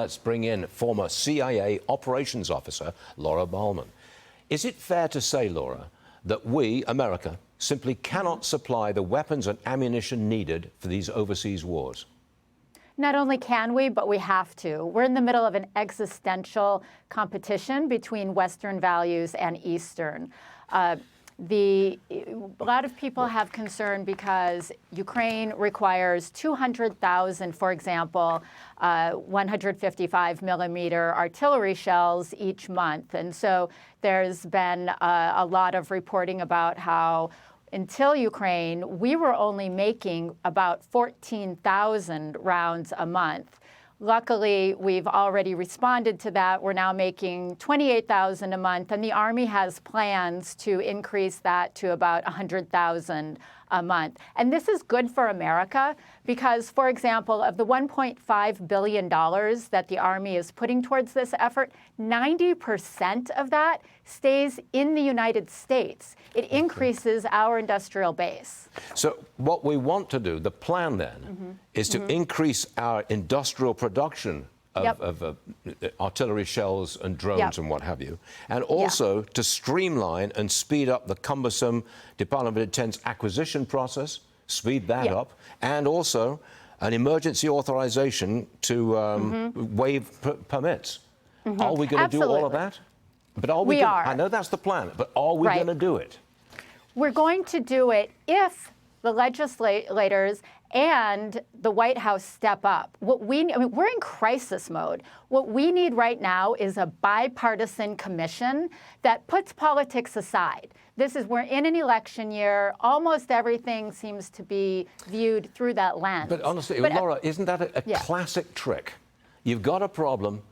let's bring in former CIA operations officer Laura Ballman. Is it fair to say, Laura, that we, America, simply cannot supply the weapons and ammunition needed for these overseas wars? Not only can we, but we have to. We're in the middle of an existential competition between Western values and Eastern. A lot of people have concern because Ukraine requires 200,000, for example, 155 millimeter artillery shells each month. And so there's been a lot of reporting about how until Ukraine, we were only making about 14,000 rounds a month. Luckily, we've already responded to that. We're now making 28,000 a month, and the Army has plans to increase that to about 100,000 a month. And this is good for America because, for example, of the $1.5 billion that the Army is putting towards this effort, 90% of that stays in the United States. It increases our industrial base. So what we want to do, the plan then, is to increase our industrial production of artillery shells and drones and what have you, and also to streamline and speed up the cumbersome Department of Defense acquisition process, speed that up, and also an emergency authorization to waive permits. Are we going to do all of that? But are we are. I know that's the plan, but are we going to do it? We're going to do it if the legislators and the White House step up. We're in crisis mode. What we need right now is a bipartisan commission that puts politics aside. We're in an election year. Almost everything seems to be viewed through that lens. But honestly, Laura, isn't that a classic trick? You've got a problem.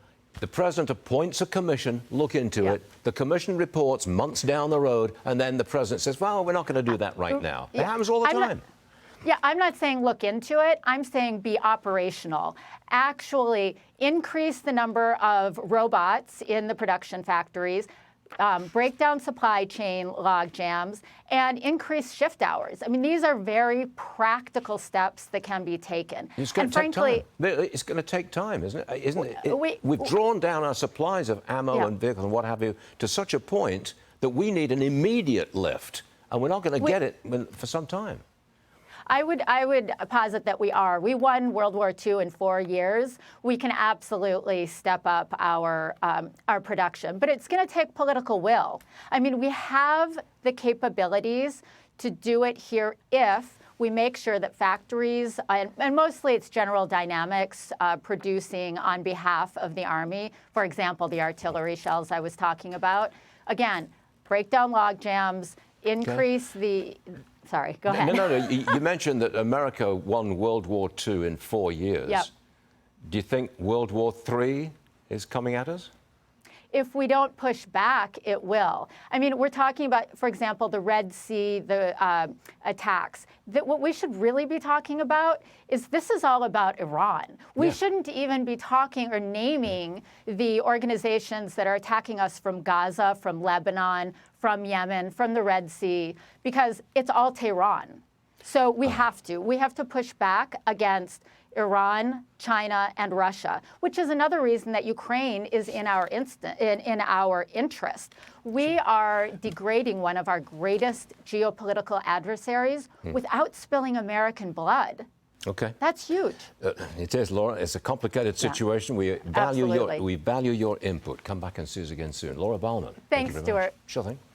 The president appoints a commission, look into it. The commission reports months down the road, and then the president says, well, we're not going to do that right now. It happens all the time. I'm not saying look into it. I'm saying be operational. Actually increase the number of robots in the production factories, break down supply chain log jams, and increase shift hours. I mean, these are very practical steps that can be taken. It's going to take time. It's going to take time, isn't it? We've drawn down our supplies of ammo and vehicles and what have you to such a point that we need an immediate lift, and we're not going to get it for some time. I would posit that we are. We won World War II in 4 years. We can absolutely step up our production, but it's going to take political will. I mean, we have the capabilities to do it here if we make sure that factories, and mostly it's General Dynamics producing on behalf of the Army, for example, the artillery shells I was talking about. Again, break down log jams, increase the... Sorry, go ahead. No. You mentioned that America won World War II in 4 years. Do you think World War III is coming at us? If we don't push back, it will. I mean, we're talking about, for example, the Red Sea, the attacks. What we should really be talking about is this is all about Iran. We shouldn't even be talking or naming the organizations that are attacking us from Gaza, from Lebanon, from Yemen, from the Red Sea, because it's all Tehran. So we have to. We have to push back against Iran, China, and Russia, which is another reason that Ukraine is in our interest. We are degrading one of our greatest geopolitical adversaries without spilling American blood. Okay. That's huge. It is, Laura. It's a complicated situation. We value your input. Come back and see us again soon. Laura Ballman. Thanks, Stuart. Sure thing.